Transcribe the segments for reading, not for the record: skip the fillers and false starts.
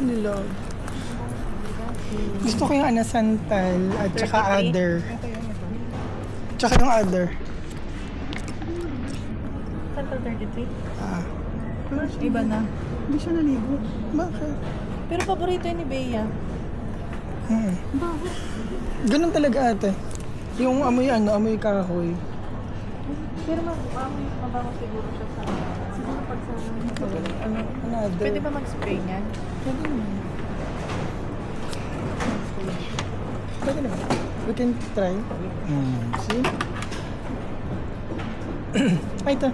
nila. Gusto ko yung anasantal at saka other. Tsaka yung other. Santal 33? Ah. Iba na. Hindi siya naligo. Bakit? Pero paborito yun ni Bea. Bakit? Ganun talaga ate. Yung amoy amoy kahoy. Pero mabango siguro siya sa... Siguro pag sa... Another. Pwede ba mag-spray niyan? Pwede naman. Pwede naman. We can try. See? Ay, ito.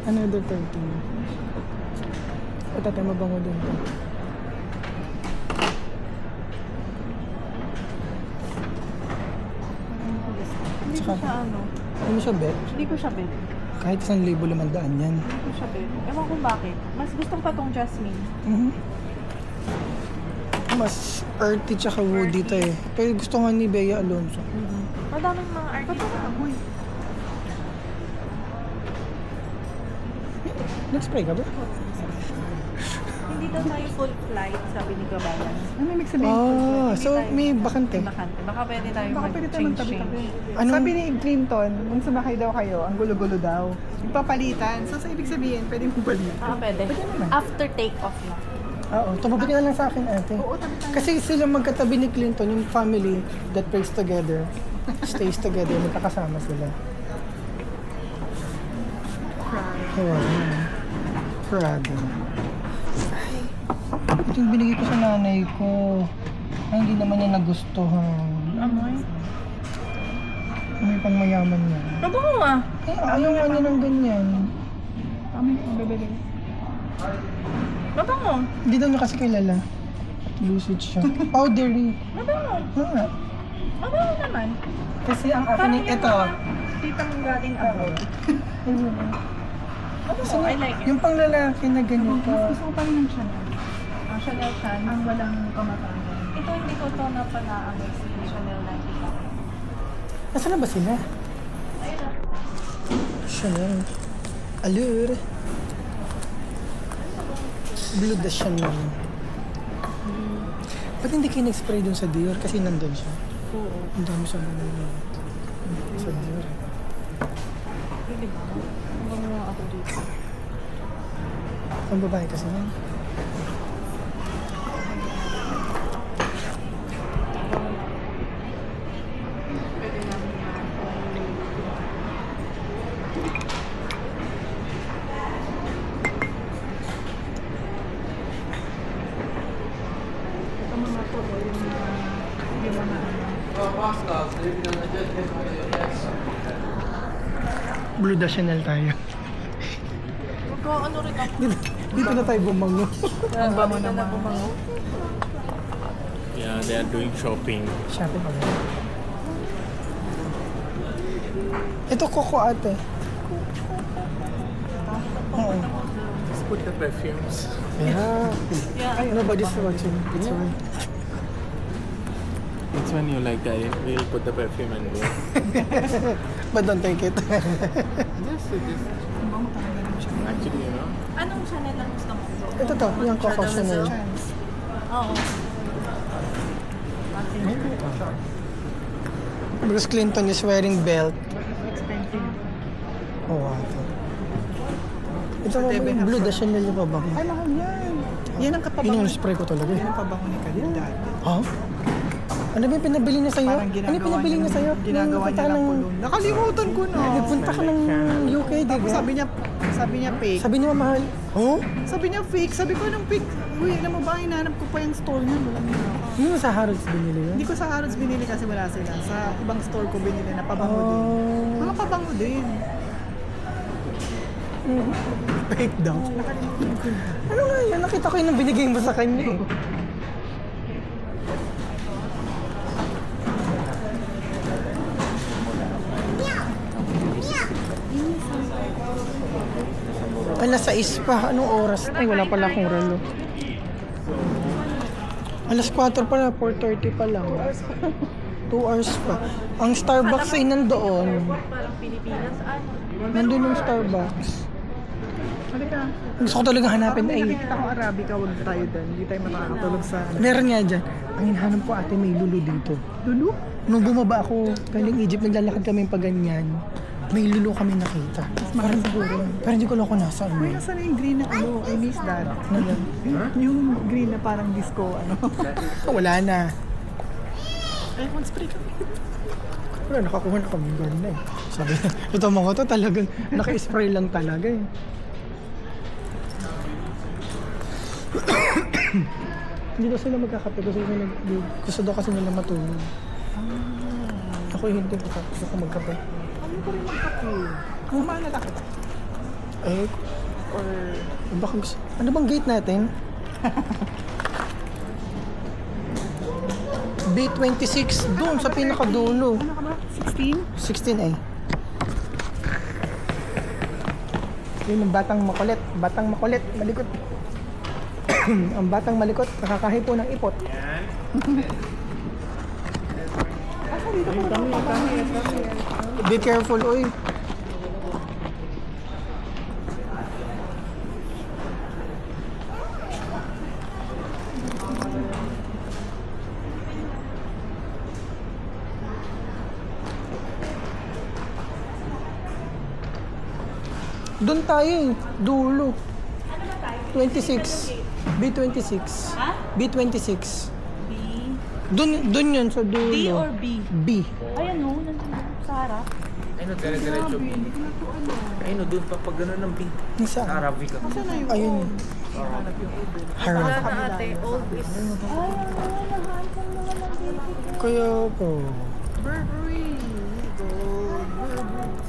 Another 13. Ito tayo mabango din ito. Hindi ko siya ano. Hindi mo siya bet? Hindi ko siya bet. Kahit 1,500 yan. Hindi ko siya bet. Ewan kung bakit. Mas gusto ko pa tong jasmine. Mas earthy tsaka woody ito eh. Pero gusto nga ni Bea Alonso. Madaming mga artist na amoy. Nag-spray ka ba? Hindi daw tayo full flight, sabi ni Gabayan. Ano may sabihin? So may bakante. Bakante. Baka pwede tayo Baka pwede tayo magtabi-tabi. Anong- Sabi ni Clinton, nung sumakay daw kayo, ang gulo-gulo daw. Ipapalitan. So sa ibig sabihin, pwede mo palitan. Pwede. naman. After take-off na. Oo, tumabi ka na lang sa akin ate. Oo, tabi tayo. Kasi sila magkatabi ni Clinton, yung family that prays together, stays together, magkakasama sila. Prada. Ito yung binigay ko sa nanay ko. Ay, hindi naman niya nagustuhan. Amoy? May pang mayaman niya. Mabango ah. Ayaw nga niya ng ganyan. Kami ang bebele. Mabango. Hindi daw niya kasi kilala. Lucid siya. Powdery. Mabango. Mabango naman. Kasi ang akin ito. Titang galing abroad. Kasi I like it. yung pang lalaki na ganito. Gusto ko pa rin ng Chanel. Chanel Chan. Ang walang kamatayan. Ito hindi ko to na panaamoy si Chanel 95. Nasaan na ba sila? Ayun na. Chanel. Allure. Blue de Chanel. Ba't hindi kayo nag-spray dun sa Dior? Kasi nandun siya. Oo. Ang dami sa mga sa Dior. Pwede ba? Ang bango ako dito. Ang babae kasi yan. Pwede namin ito mga to, yung mga Blue de Chanel tayo. ano rin ako. Dito na tayo bumango. Ang bango naman. Bumango. Yeah, they are doing shopping. Shopping pa rin. Ito Coco ate. Oo. Just put the perfumes. Yeah. Yeah. Nobody's watching. It's fine. Which one you like? I will put the perfume and go. But don't take it. Just actually, you know. Anong Chanel ang gusto mo? Ito to, yung Coco Chanel. Oo. Bruce Clinton is wearing belt. Expensive. Oh, ate. Ito yung Blue de Chanel yung pabango. Ay, mahal yan. Yan ang Yun kapabango. yung spray ko talaga. Yan ang pabango ni Khalid dati. Ha? Ano ba yung pinabili niya sa'yo? Parang Ano yung pinabili niya sa'yo? Ginagawa niya lang pulong. Nakalimutan ko na. Nagpunta ka ng UK, di Tapos ba? sabi niya fake. Sabi niya mahal. Oh? Sabi niya fake. Sabi ko anong fake? Uy, alam mo ba, hinanap ko pa yung store niya. Walang nila. Hindi mo sa Harrods binili yun? Hindi ko sa Harrods binili kasi wala sila. Sa ibang store ko binili na pabango din. Oh. Mga pabango din. Fake daw. Ano nga yun? Nakita ko yung binigay mo sa kanya eh. Alas 6 pa. Anong oras? Ay, wala pala akong relo. Alas 4 pala. 4:30 pa lang. 2 hours pa. Ang Starbucks ay nandoon. Parang Pilipinas. Ano? Nandun yung Starbucks. Halika. Gusto ko talaga hanapin Parang may ay. nakikita ko Arabica, huwag tayo doon. Hindi tayo makakatulog sa... Meron nga dyan. Ang hinahanap ko ate may lulu dito. Lulu? Nung bumaba ako, galing Egypt, naglalakad kami pa ganyan. May lulu kami nakita. Parang siguro. Pero hindi ko alam kung nasaan. Uy, nasa na yung green na ano? I miss that. Ano yan? Yung green na parang disco, ano? Wala na. Ay, mag-spray kami. Wala, nakakuha na kami guard na eh. Sabi na, ito mga to talagang naka-spray lang talaga eh. Hindi daw sila magkakape, gusto daw kasi nila matulog. Ako hindi gusto ko magkape. Ano ko rin magkape? Kumain na kita. Eh, Or... baka gusto. Ano bang gate natin? B26, doon sa pinakadulo. Ano ka ba? 16? 16A. Yun ang batang makulit. Batang makulit, malikot. Ang batang malikot, nakakahipo ng ipot. Be careful, oy. Doon tayo eh, dulo. 26. B26. Ha? B26. B. Doon yun sa dulo. D or B? B. Ayan o, nandun sa harap. Ayun, dire-diretso. Ayun, doon pa pag gano'n ng pink. Nasa? Arabica. Kasi na yung... Ayun. Hanap yung Uber. Harap. na ate, old is... Ay, nahanap ko naman ng baby. Kaya po. Burberry. Gold. Burberry.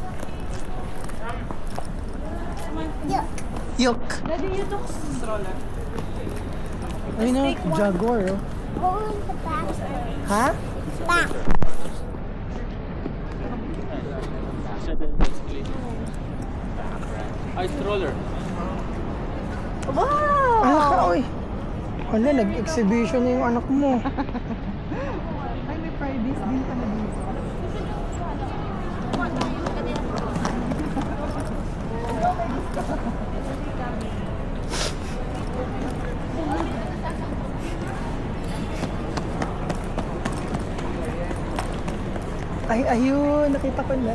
Yok. Daddy, you took stroller. Ayun na, Jaguar oh. Ha? Ay, stroller. Wow! Anak ka, oy. Wala, nag-exhibition na yung anak mo. Ay, may Fridays din pala dito. Ay, ayun, nakita ko na.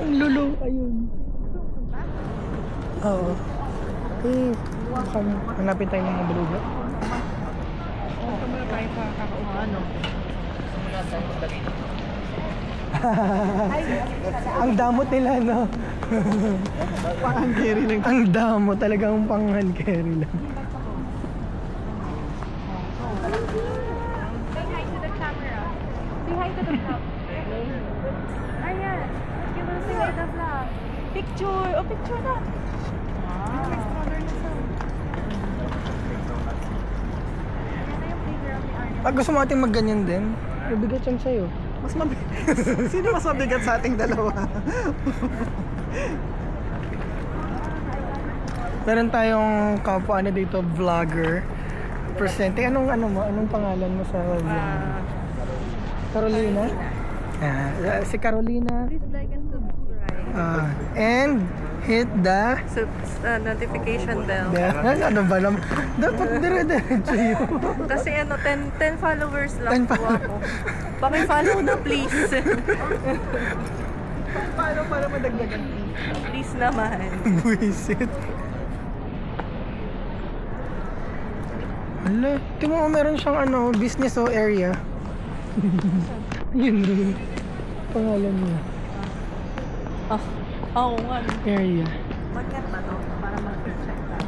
Ang lulu, ayun. Oo. Eh, hanapin tayo ng mga beluga. Ito muna tayo sa kakauha, ano? Ang damot nila, no? Parang carry ng... Ang damot, talagang pang-hand carry lang. Say hi to the camera. Say hi to the vlog. Ayan. Give us say hi to the vlog. Picture. Oh, picture na. May stroller na sa... Ayan na yung playground ni Arya. Pag gusto mo ating magganyan din, mabigat yan sa'yo. Mas mabigat. Sino mas mabigat sa ating dalawa? Meron tayong kapwa ano dito, vlogger. Presenting. Anong pangalan mo sa vlog? Carolina? Si Carolina. Please like and subscribe. And hit the Notification bell. ano ba naman? Dapat dire-diretso yun. Kasi 10 followers 10 po ako. Paki-follow na please. Paano para madagdagan? Please naman. Buisit. Hala, tingnan mo meron siyang business o area. Yun rin. Pangalan niya. Oo nga. Area. Magkat ba to? Para mag-check tayo.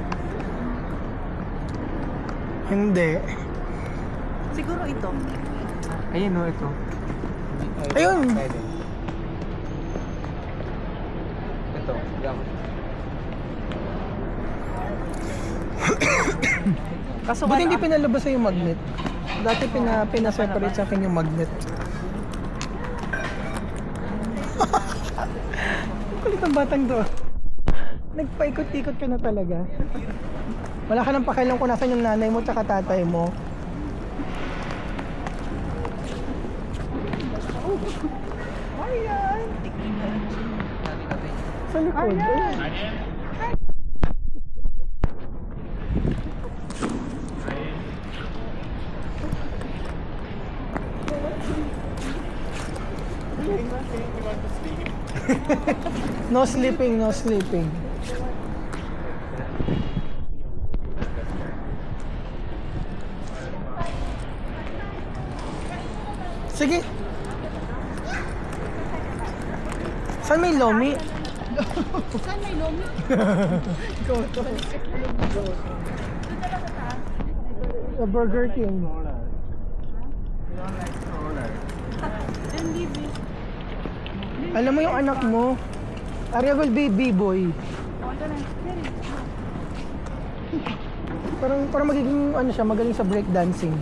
Hindi. Siguro ito. Ayun, no, ito. Ayun. Ito. Yan. Kaso Buti hindi pinalabas sa yung magnet. Dati pinaseparate sa akin yung magnet. Kulit ang batang to. Nagpaikot-ikot ka na talaga. Wala ka nang pakialam kung nasan yung nanay mo tsaka tatay mo. Ayan! Sa likod. No sleeping, no sleeping. Sige. Saan may lomi? Saan may lomi? Go to. Sa Burger King. And libre. Alam mo yung anak mo, Arya will be B-boy. Oh, ito na. Parang magiging ano siya, magaling sa breakdancing.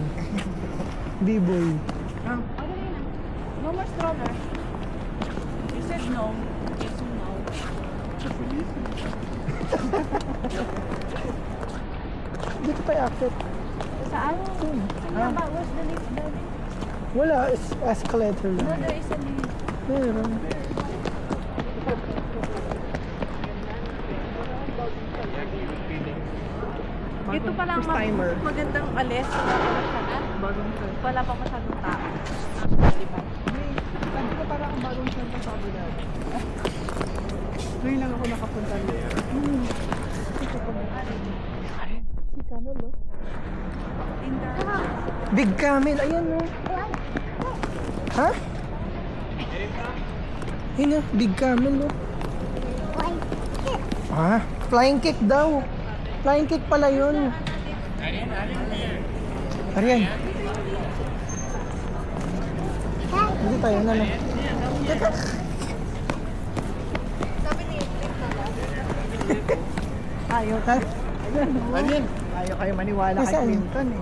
B-boy. Oh, ito na. No more stroller. You said no. Okay, so no. Dito tayo akit. Saan? Saan ba? Where's the lift? Wala, escalator No, lang. there is a lift. Meron. Ito pa lang timer. magandang alis. Bagong set. Wala pa masyadong tao. Sabi ko parang ang bagong set sa Abu Dhabi. Ngayon lang ako nakapunta niya. Si Camel, oh. Tinder. Big Camel, ayan, oh. Ha? Yun na, Big Camel, oh. Ah, flying kick daw. Flying kick pala yun. Arian. Hindi tayo na lang. Ayaw. Ha? Ayun. Ayaw kayo maniwala kay Nasaan? Clinton eh.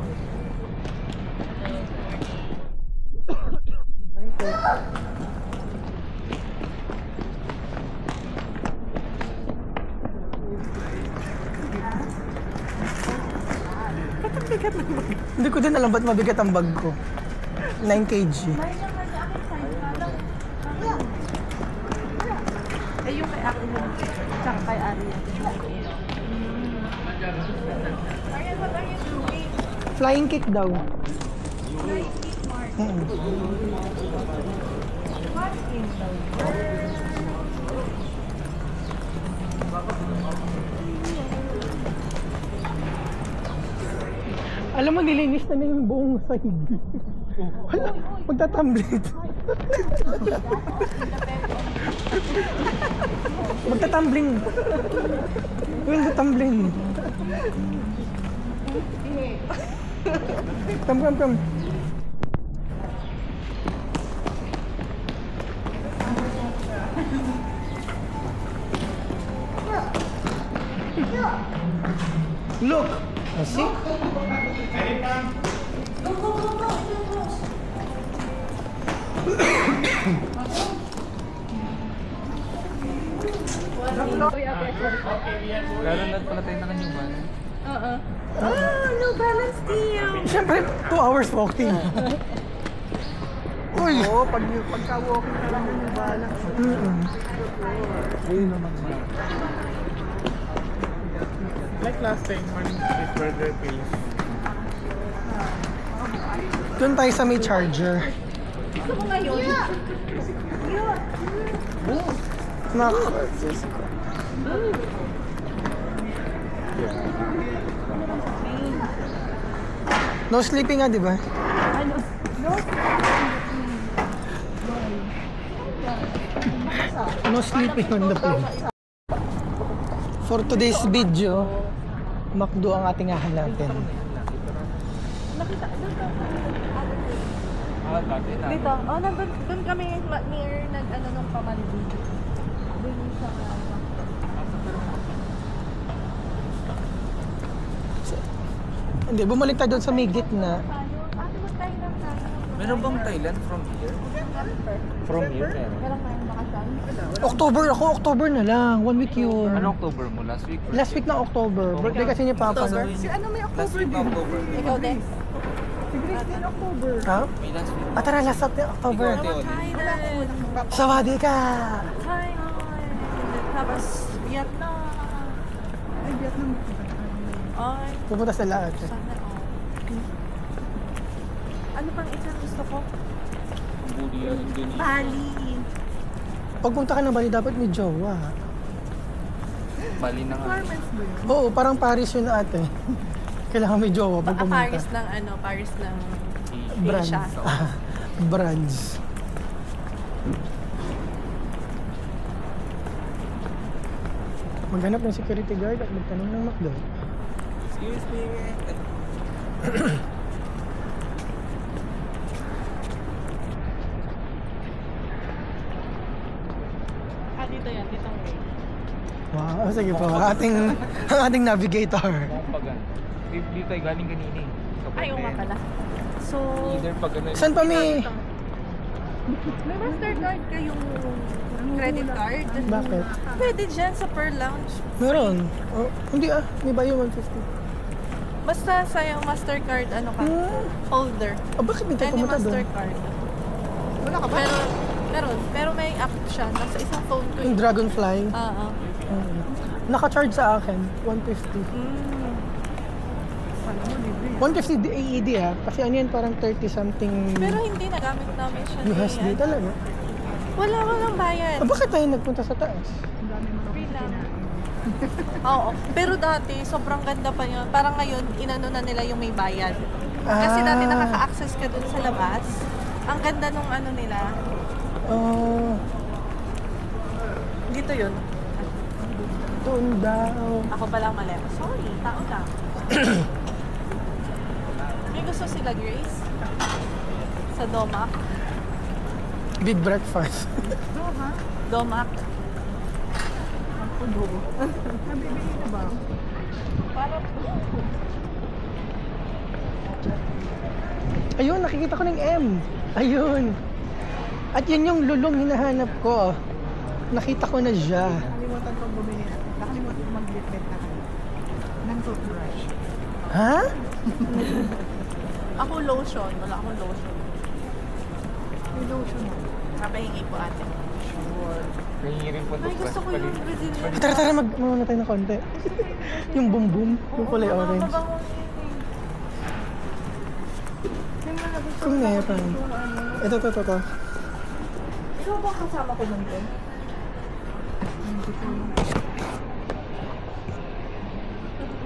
Hindi ko din alam ba't mabigat ang bag ko. 9 kg. Eh, yung kay Aki mo. Tsaka kay Arya. Arya, what are you doing? Flying kick daw. What in the world? Alam mo, nilinis na yung buong sahig. Wala, magtatamblit. Magtatumbling. Magtatumbling. Come. Look. I see. Lalo na pala tayo nakanyuman. Oo. Oh, no balance deal. Siyempre, 2 hours walking. Uy! Oo, pagka-walking ka lang yung balak. Ayun naman siya. Like last time, morning is further pace. Doon tayo sa may charger. Gusto mo ngayon? Nak. No sleeping nga, di ba? Ano? No? No sleeping on the plane. For today's video, McDo ang ating hahanapin. Nakita. Doon ka. Dati na. Dito. Oh, doon kami near nag-ano nung pamandi. Doon sa Hindi, bumalik tayo doon sa may gitna. Ate mo tayo lang sa Meron bang Thailand from here? From here? Meron. meron tayong bakasyon. October na lang. 1 week yun. Ano October mo? Last week? Last week ng October. Birthday kasi ni Papa. Si ano may Last October week din? October. Ikaw din? Si Grace din October. Ha? May last week. Ah, tara, last October. Ikaw, Ate Oli. Sawadee ka! Thailand. Tapos Vietnam. Vietnam. Ay, Pupunta sa lahat. sana all. Ano pang isang gusto ko? Cambodia, Indonesia. Bali. Pagpunta ka ng Bali, dapat may jowa. Bali na nga. Requirements ba yun? Oo, parang Paris yun ate. Kailangan may jowa pag Baka pumunta. Paris ng ano, Paris ng Brands. Asia. Brands. Maghanap ng security guard at magtanong ng McDo. Excuse me. Ah, dito yan, dito ang way. Wow, sige po. Ang ating navigator. Pagan. Dito tayo galing kanina eh. Ay, oo nga pala. So, Either pag ano. Saan pa may... may Mastercard kayong credit card? Bakit? Pwede dyan sa Pearl Lounge. Meron. Oh, hindi may bayo 150. Basta sa yung Mastercard, ano ka, Hmm. holder. Oh, bakit hindi tayo Any pumunta doon? Mastercard. Wala ka ba? Pero, meron. Pero may app siya. Nasa isang phone ko Yung yun. Dragonfly. Oo. Naka-charge sa akin, 150. Mm. Alam mo, libre. 150 AED kasi ano yan parang 30 something Pero hindi, nagamit namin siya. USD ni, talaga. Walang bayad. Bakit tayo nagpunta sa taas? Ang dami mo Free naman lang. kinain. Oo. Pero dati, sobrang ganda pa yun. Parang ngayon, inano na nila yung may bayad. Kasi dati nakaka-access ka dun sa labas. Ang ganda nung ano nila. Oh, Dito yun. doon daw. Ako pala mali. Sorry, tao lang. May gusto sila, Grace? Sa Domac? Big breakfast. No, ha? Domac? Puno. Nabibili na ba? Parang... Ayun, nakikita ko ng M. Ayun. At yun yung lulong hinahanap ko. Nakita ko na siya. Nakalimutan kong bumili. Nakalimutan kong mag-litlet na kayo. Ng toothbrush. Ha? Ako lotion. Wala akong lotion. May lotion mo. Kapahingi po ate. Nahingi rin po Ay, gusto ko yung Brazilian. Tara, mag-muna tayo ng konti. Yung boom boom, yung kulay orange. Mabango yun eh. Kung meron. Ito. Ikaw ba kasama ko nun din?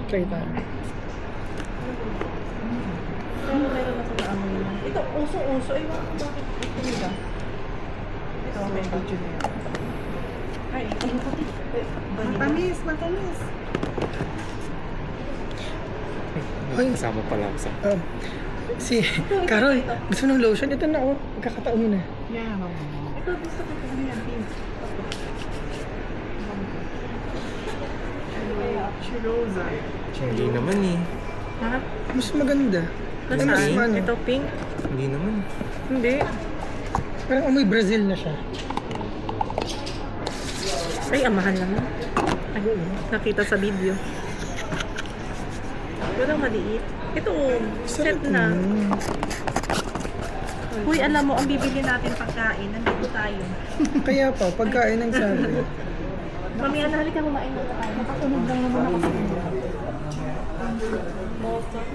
Try tayo. Pero meron ako na amoy na. Ito, uso-uso. Ay, bakit ito nila? Ito, okay ba? Ay, ay, puti. Matamis, matamis. Hoy. Kasama pala ako sa... Si Carol, gusto ng lotion? Ito na oh. Magkakataon mo na. Yan, ako. Ito, gusto ko ito yan, pink. Chirosa. Hindi naman eh. Ha? Mas maganda. Ay, mas ano. Ito, pink? Hindi naman. Hindi. Parang amoy Brazil na siya. Ay, amahan naman. Ay, nakita sa video. Pero maliit. Ito, set na. Uy, alam mo, ang bibili natin pagkain, nandito tayo. Kaya pa, pagkain ng sabi. Mamaya na, halika kumain mo tayo. Nakatunog lang naman ako sa inyo. Molten.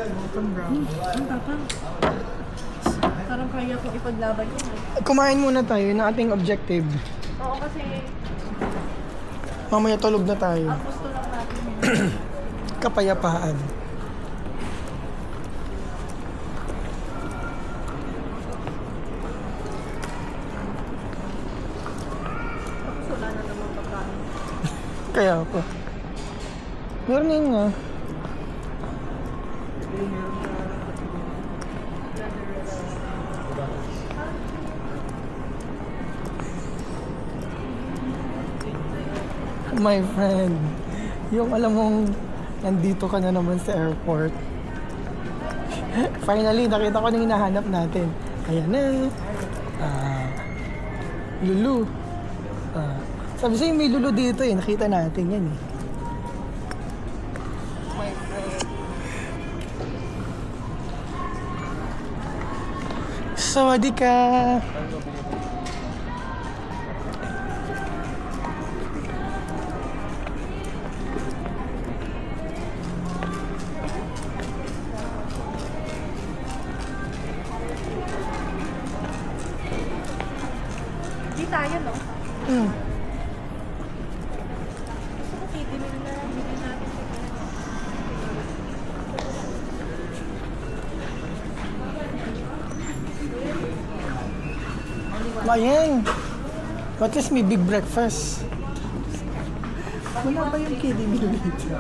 Molten brown. Ang tapang. Parang kaya kong ipaglaban yun. Kumain muna tayo ng ating objective. Oo, kasi Mamaya tulog na tayo. ang gusto lang natin. Kapayapaan. Tapos wala na naman pagkain. Kaya pa. Meron yun nga. My friend, yung alam mong nandito ka na naman sa airport. Finally, nakita ko na hinahanap natin. Ayan na. Lulu. Sabi sa'yo may Lulu dito eh. Nakita natin yan eh. My friend. Sawadika. Mayeng! At least may big breakfast. Wala ba yung kiddie meal dito?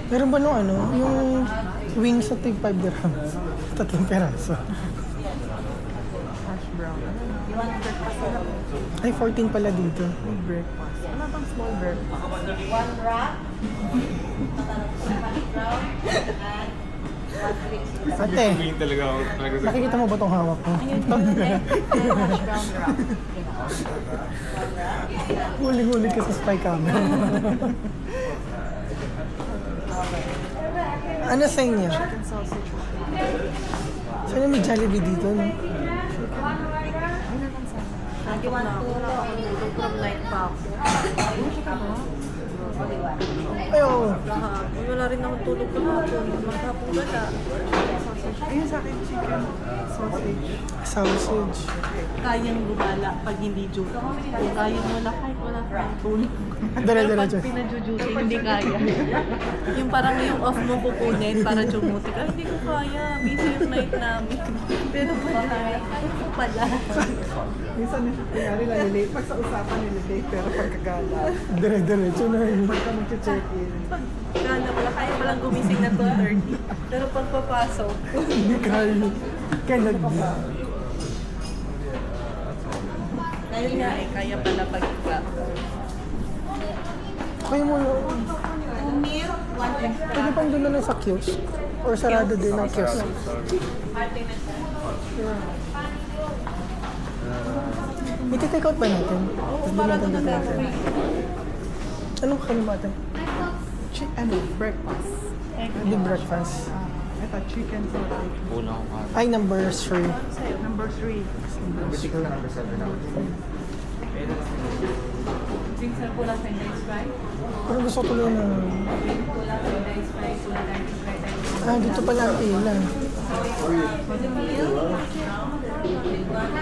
Meron ba nung ano, yung wings sa tig 5 dirhams? 3 peraso. Hash brown. Breakfast na lang. Ay, 14 pala dito. Big breakfast. Wala bang small breakfast? Ate, Tingin talaga ako. nakikita mo ba itong hawak ko? Huling-huling ka sa spy camera. Ano sa inyo? Chicken sausage. Sana may Jollibee dito, no? Lagi want to tulog from night pa ako. Ay, oo. Wala rin akong tulog kahapon. Maghapon wala. Ayun sa akin, chicken sausage. Sausage. Kayang gumala pag hindi duty. Kung kaya mo na kahit wala kang tulog. Dire-diretso. Pag pinadyo-duty, hindi kaya. Yung parang yung off mo kukunin para dumuti ka. Hindi ko kaya. Busy yung night namin. Pero pala. Minsan, kunyari, lalilate. Pag sa usapan, nililate. Pero pagkagala, Dire-diretso na yun. pagka mag-check-in. Pag gala wala, kaya palang gumising na 2:30. Pero pag papasok, Hindi kaya. Kailan din. ayun nga eh, kaya pala pag-iba. Kaya mo, pwede pang doon na lang sa kiosk. Or sarado din ang kiosk. Iti-take out ba natin? Oo, para doon na natin. Anong kalimatan? Breakfast. Big breakfast. Ito, chicken sausage. Una ko ka. Ay, number 3. Number 3. Bitik ka number 7 ako. Pinsal po lang French fries. Pero gusto ko lang na... Wala French fries, wala French fries. Ah, dito pala ang pila.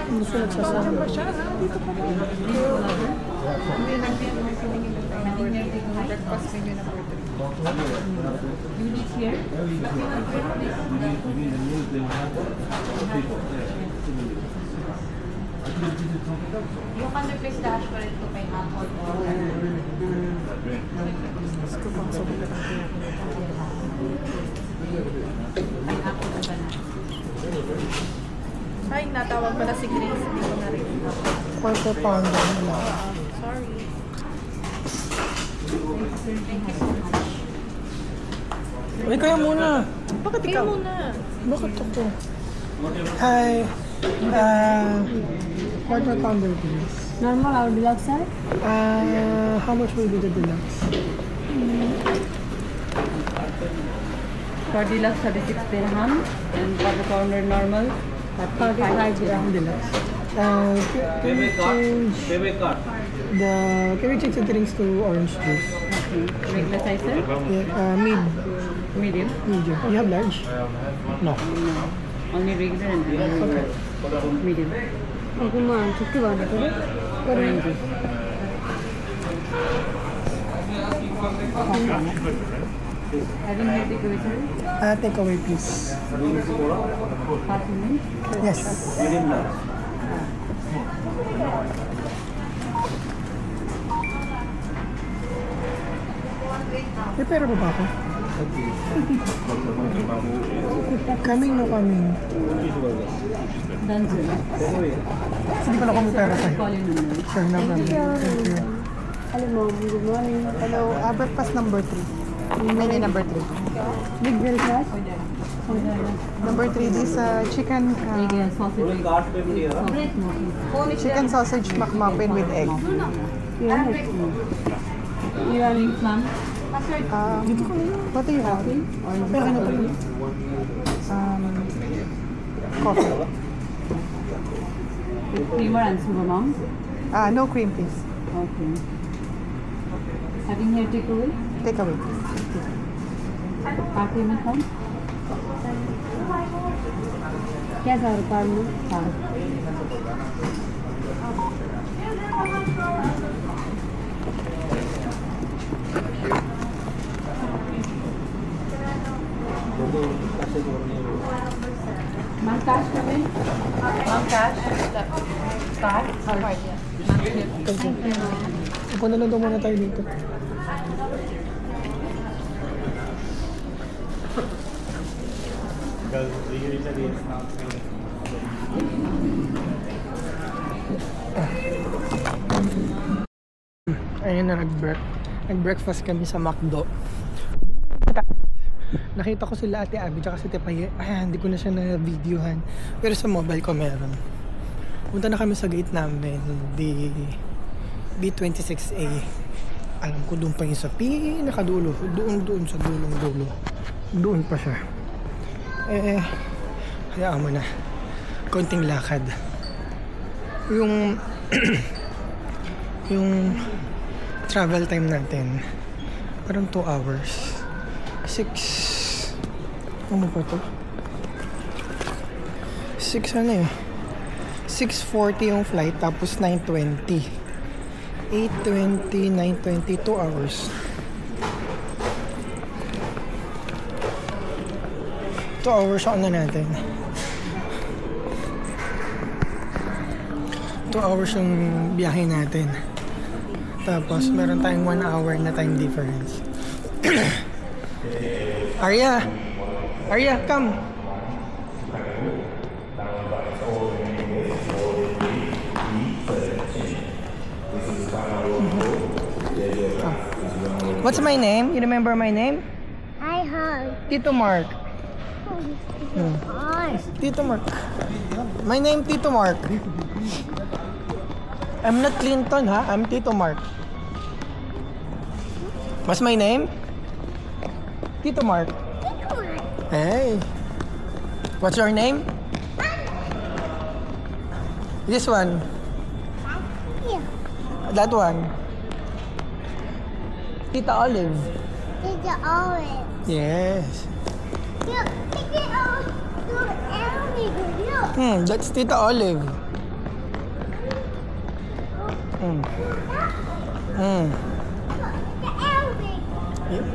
Hindi siya nagsasama. Dito pa rin. Hindi lang din may siningin na tayo. Breakfast menu number 3. Unit here? You can replace the hash brown to pineapple or Gusto pang sobrang pineapple or banana. Ay, natawag pala si Grace. Hindi ko na rin. Quarter pounder nila. Sorry. Uy, kaya muna. Bakit Kayo ikaw? muna. Bakit ako? Hi. Quarter pounder, please. Normal or deluxe sir? How much will be the deluxe? For deluxe 36 dirham and for the corner normal 35 dirham. Deluxe. Can we change can we change the drinks to orange juice? Regular size sir? Yeah, Medium? medium. You have large? No. No. Only regular and medium. Okay ma'am, 51 orange. Having here the sir? Take away, please. Parchment? Yes. May pera ba ako? Coming na coming. Done sir. Hindi ko na kung may pera sa'yo. Call in naman. Sure, no problem. Thank you. Hello ma'am, good morning. Hello, breakfast number 3. Menu number 3. Big breakfast? Number 3, this chicken Regular sausage. Sausage chicken sausage McMuffin with egg. Yeah. You are in plum? What do you have? Pera na po yun. Coffee. Creamer and sugar mom? No cream, please. Okay. Having here takeaway? Take away. Party में कम? क्या था रुपये में? हाँ. Mang cash kami? Ang cash? Card? Card, yeah. Upo na lang daw muna tayo dito. Ayun na, nag-breakfast kami sa McDo. Nakita ko sila Ate Abby tsaka si Tepay. Ay, hindi ko na siya na-videohan. Pero sa mobile ko meron. Punta na kami sa gate namin. B26A. Alam ko doon pa yun sa pinakadulo. Doon sa dulong-dulo. Doon pa siya. Hayaan mo na. Konting lakad. Yung travel time natin parang 2 hours. 6 ano pa to? 6 ano eh 6:40 yung flight tapos 9:20 8:20 9:20 2 hours. 2 hours ano natin 2 hours yung biyahe natin. Tapos, meron tayong 1 hour na time difference. Arya! Arya, come! What's my name? You remember my name? I heard. Tito Mark. Tito Mark. My name Tito Mark. I'm not Clinton, ha? I'm Tito Mark. What's my name? Tito Mark. Hey. What's your name? This one. That one. Tita Olive. It's orange. Yes. Look, look. That's Tita Olive.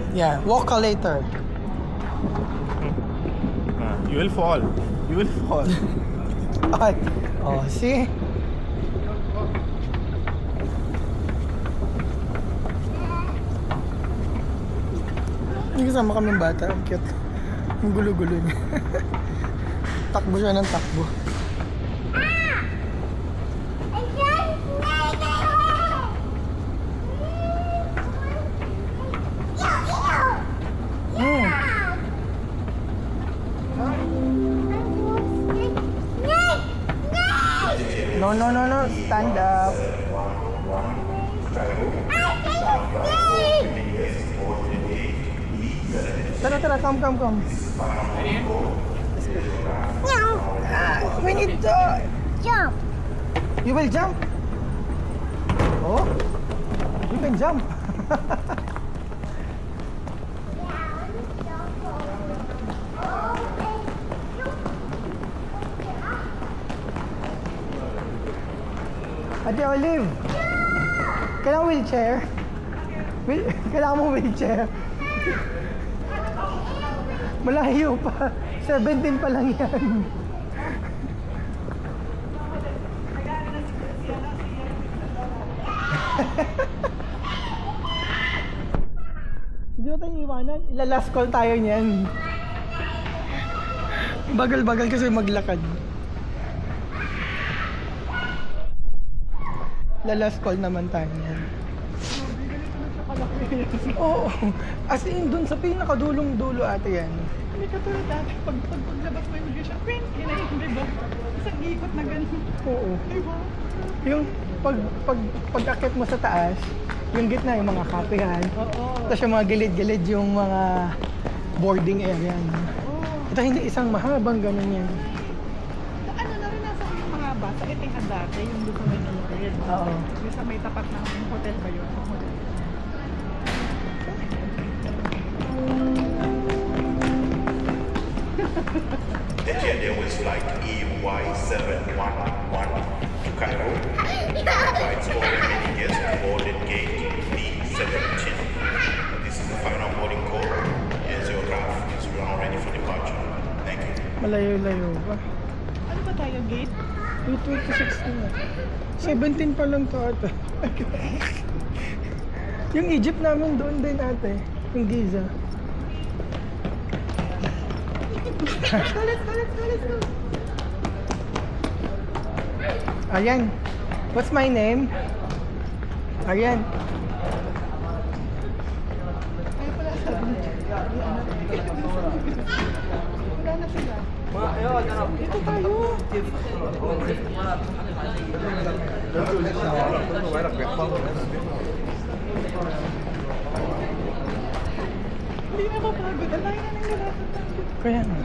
Yeah, walk later. You will fall. You will fall. Ay, oh, see? May kasama kaming bata. Ang cute. Ang gulo-gulo niya. Takbo siya ng takbo. No. Stand up. Tara, come. We need to Jump. You will jump. Oh, you can jump. Ate Olive, kailangan wheelchair? Kailangan mo wheelchair? Malayo pa. 17 pa lang yan. Hindi mo tayo iwanan. Ila-last call tayo niyan. Bagal-bagal kasi maglakad. Last call naman tayo yan. Oo. As in, dun sa pinakadulong-dulo ate yan. Hindi ka tulad dati, paglabas mo yung siya, hinahin, di ba? Isang ikot na gano'n. Oo. Di ba? Yung pag-akit mo sa taas, yung gitna yung mga kapehan. Oo. Tapos yung mga gilid-gilid yung mga boarding area. Ito hindi isang mahabang ganun yan. Ano na rin nasa yung mga bata, itingan dati, yung doon sa may hotel. Oo. Yung sa may tapat ng hotel ba yun? Hotel. The agenda was flight EY711 to Cairo. Flights already guests boarded gate B17. This is the final boarding call. Here's your draft. Is now ready for departure. Layo-layo pa. Ano ba tayo, gate? 226 na. 17 pa lang to ata. Yung Egypt namin doon din ate. Yung Giza. Let's go. Ayan. What's my name? Ayan. Ayaw pala sa wala na sila. Dito tayo. Hindi na mapagod. Ang layo na ng lahat. Kaya nga.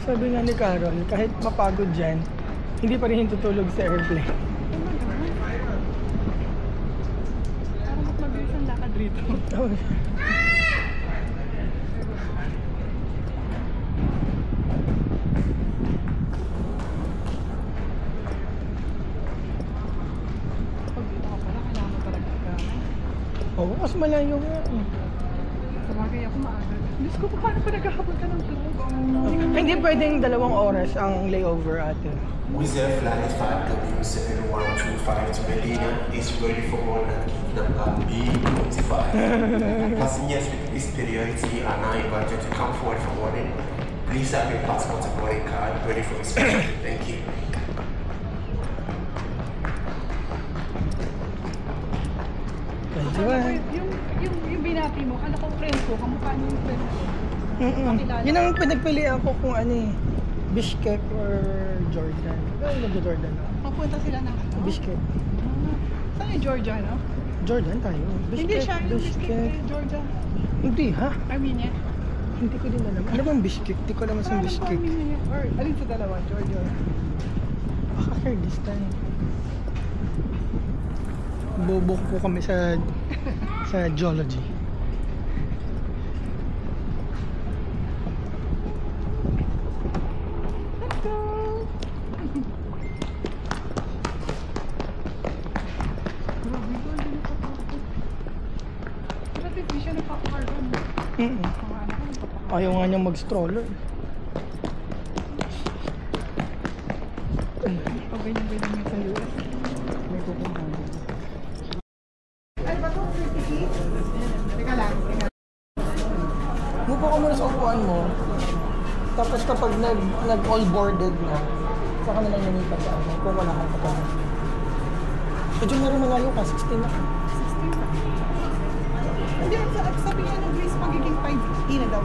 Sabi nga ni Carol, kahit mapagod dyan, hindi pa rin tutulog sa airplane. Parang mas mabilis ang lakad rito. Oh. Pag dito ka pala, kailangan mo talaga gamay. Oo, mas malayo nga eh. Sabagay ako maaga. Diyos ko, paano pa naghahabol ka ng tulog? Hindi pwedeng 2 oras ang layover ate. Wizz Air Flight 5W7125 to Medina is ready for boarding at B25. Passengers with this priority are now invited to come forward for boarding. Please have your passport and boarding card ready for inspection. Thank you. Yung binati mo, kala ko friend ko, kamukha niyo yung friend ko. Yun ang pinagpilian ko kung ano eh. Bishkek or Jordan. Ay, nag-Jordan ako. Papunta sila ng ano? Bishkek. Saan yung Georgia, no? Jordan tayo. Bishkek, Hindi siya, yung Bishkek Bishkek. eh, Georgia. Hindi ha? Armenia. Hindi ko din alam. Ano bang Bishkek? Hindi ko alam sa Bishkek. Armenia. Or alin sa dalawa, Georgia. Baka Kyrgyzstan. Bobok po kami sa geology. Let's go! Grabe ko, hindi nakatakot. Ba't hindi siya nagpapakargan? Ang anak ko nagpapakargan. Ayaw nga niyang mag-stroller. Pag ganyan-ganyan nga sa US. May pupunta. Ay, ba ito? 38? Teka lang. Mupo ka muna sa upuan mo. Tapos kapag nag-all boarded na, saka na lang nanipan sa ano, kung wala kang kapag. Medyo na rin malayo ka, 16 na. 16 pa. Hindi, sabi niya ng Grace, magiging 5 na daw.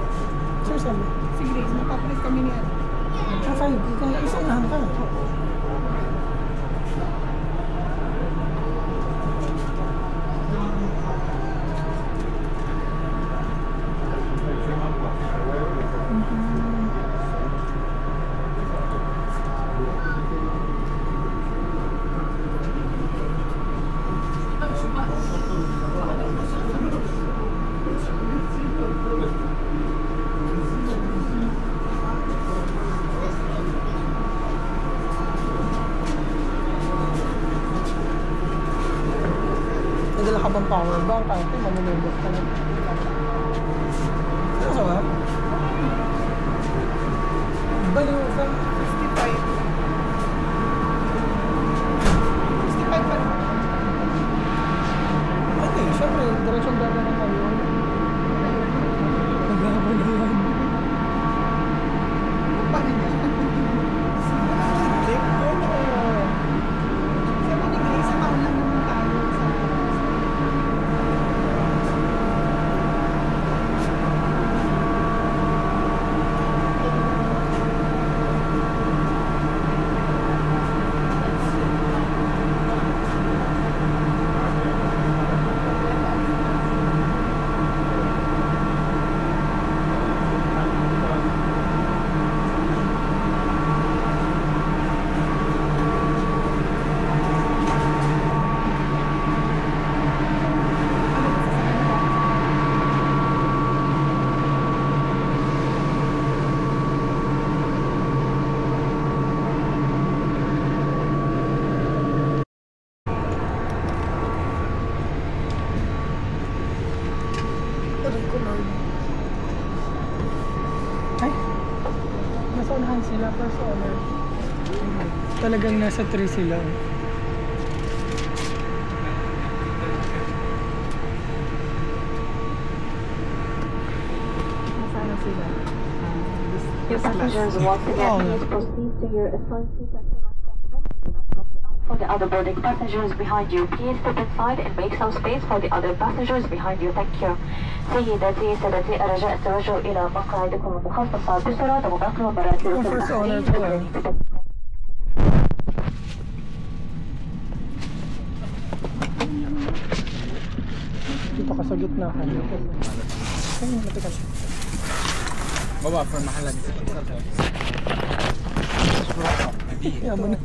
Sir, sabi. Si Grace, mapapalit kami ni ano. 5, isa unahan ka. Nadala ka bang power bank? Kahit manulunod ka na. Ano sa ba? Baliw ka. 65. 65 pa rin. Ano eh, syempre, diretsyon dada na kayo. Naghahabol na yan. Pa rin yan. Tip ko na. Sabi ni Grace, sa taon lang naman tayo sa Talagang nasa 3 sila. Nasaan sila? Your passengers once again, Oh. please proceed to your assigned seat as soon as possible. Do not block the aisle for the other boarding passengers behind you. Please step inside and make some space for the other passengers behind you. Thank you. سيداتي سادتي رجاء التوجه إلى مقاعدكم المخصصة بسرعة ومقر مرات First owner ko ah. Dito ka sa gitna ka. Ayun, malapit ka siya. Baba, for mahalan. Yeah, mo na.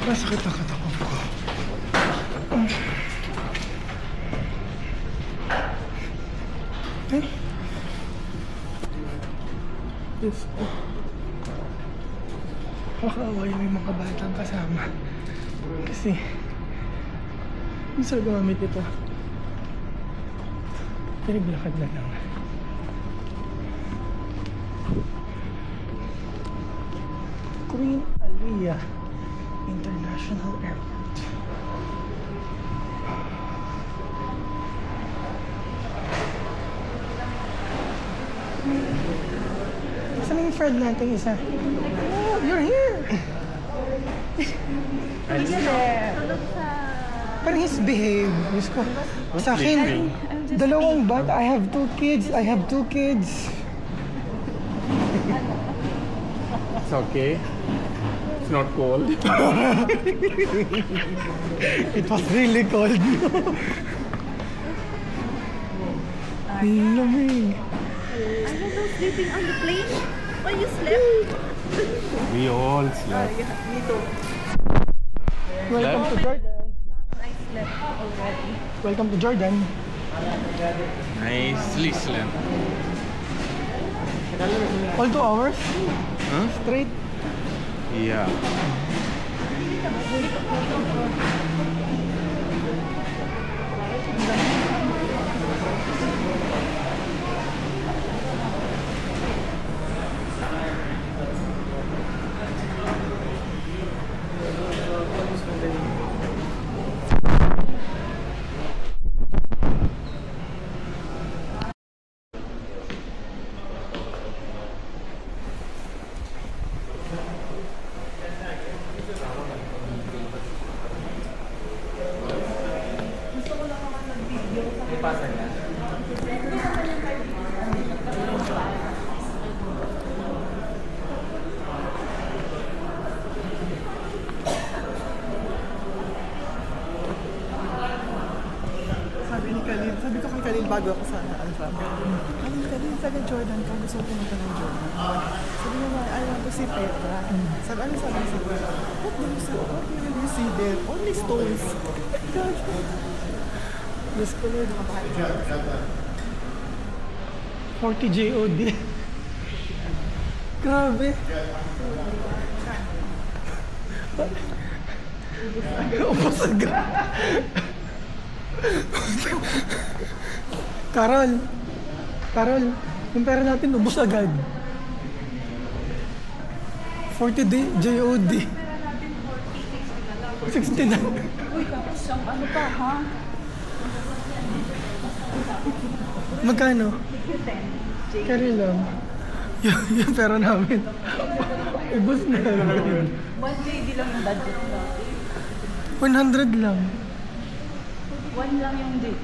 Masakit ang katawan ko. Eh? Yes. Makaawa yung mga batang kasama. Kasi minsan gumamit ito. Pinaglakad na lang. Queen Alia International Airport. Saan yung friend natin isa? Oh, you're here! Parang he's behave. Diyos ko. Sa akin, dalawang bat. I have 2 kids. I have 2 kids. It's okay. It's not cold. It was really cold. Lamig. I had no sleeping on the plane. When you slept? We all slept. Me too. Welcome to Jordan. I slept already. Welcome to Jordan. Nicely slept. All 2 hours? Huh? Straight? Yeah. Sabi ko kay Khalil bago ako sa Alpha. Khalil, taga Jordan ka. Gusto ko pumunta ng Jordan. Sabi niya, I want to see Petra. Sabi, ano sabi? What will you see there? Only stones. God. Diyos ko Lord, nakabahal. 40 JOD. Grabe. Ubusag ka. Carol. Yung pera natin, ubos agad. 40 day, JOD. 60 na. Uy, tapos ang ano pa, ha? Magkano? Kari lang. Yung pera namin. Ubos na. 1 JD lang yung budget mo. 100 lang. 1 lang yung JD.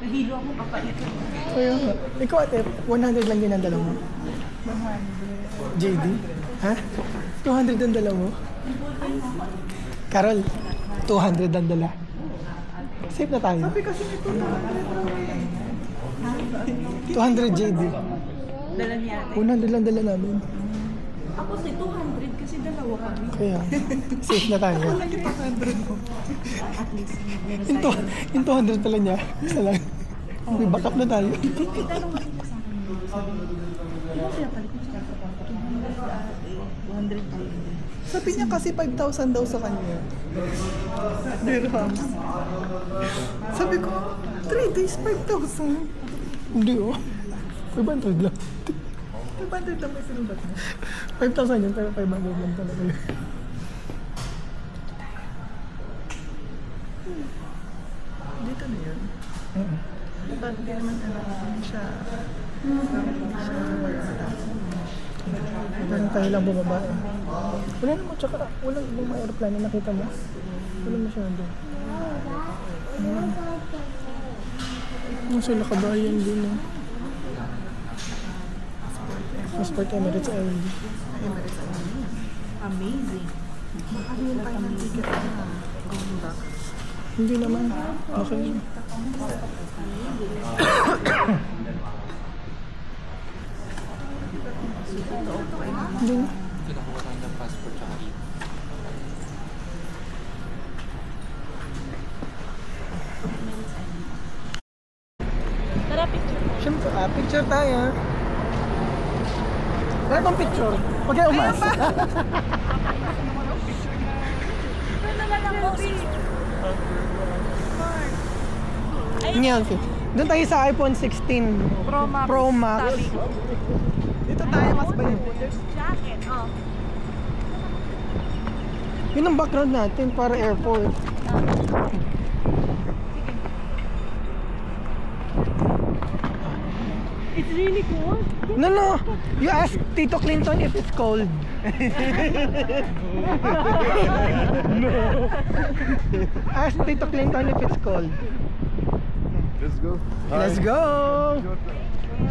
Nahilo ako papaikot. Kaya nga. Ikaw ate, 100 lang din ang dala mo? 100. JD? Ha? 200 ang dala mo? Carol, 200 ang dala. Safe na tayo. Sabi kasi may 200 JD. Dala niya. 100 lang dala namin. Ako si 200 kasi dalawa kami. Kaya, safe na tayo. kita 100 mo. At least, meron Yung, yung 200 pala niya. Isa lang. May backup na tayo. Itanong mo sa akin. Ilan kaya palit mo sa akin? 200 JD. Sabi niya kasi 5,000 daw sa kanya. Dirhams. Sabi ko, 3 days, 5,000. Hindi oh. 500 lang. 500 lang may sinundat mo. 5,000 yun, pero 500 lang talaga yun. Dito na yun. Diba, hindi naman siya. Parang tayo lang bumaba eh. Wala naman, tsaka walang ibang mga aeroplano nakita mo. Wala masyado. Ang sila kabayan din eh. Passport Emirates Airways. Amazing. Makahihil tayo ng ticket na going back. Hindi naman. Okay. Hindi na. Kinakuha tayo ng passport tsaka dito. Tara, picture. Siyempre, picture tayo. Wala bang picture? Huwag kayo umas. Selfie. Doon tayo sa iPhone 16 Pro Max. Dito tayo, mas ba yun? Jacket, oh. Yun ang background natin para airport. It's really cool. No. You ask Tito Clinton if it's cold. No. Ask Tito Clinton if it's cold. Let's go. Let's go!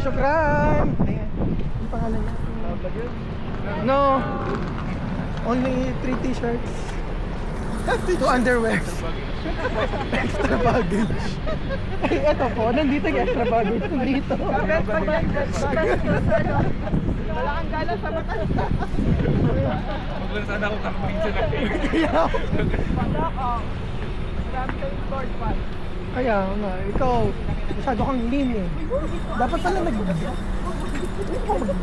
Shukran! Ayan. Ang pangalan niya? No. Only 3 t-shirts. 2 underwear. Extra baggage. Ay, eto po. Nandito yung extra baggage. Nandito. Wala kang gala sa mata. Maglang sana ako camping sa natin. Wala ka. Grabe kayong sport fan. Kaya nga, ikaw, masyado kang lean eh. Dapat pala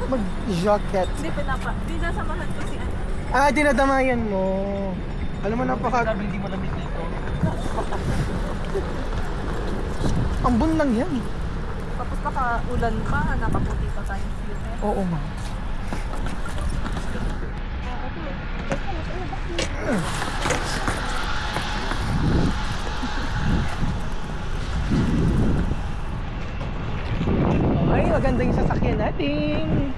mag-jacket. Hindi nasamahan ko si ano. Dinadamayan mo. Alam mo, Sabi hindi mo lamig dito. ambon lang yan. Tapos ulan pa, nakaputi pa tayo sa US. Oo nga. Ay, maganda yung sasakyan natin.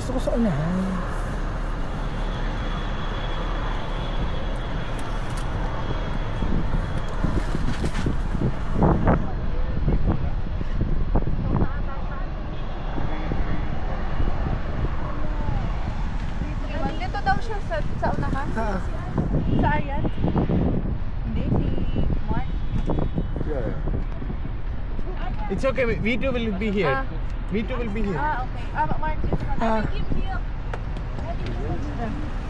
Gusto ko sa unahan. Dito daw siya sa unahan? Sa Ayan? Hindi, si Mark. It's okay. We two will be here. Ah. We two will be here. Okay. Mark, dito ka. Ah. Yeah.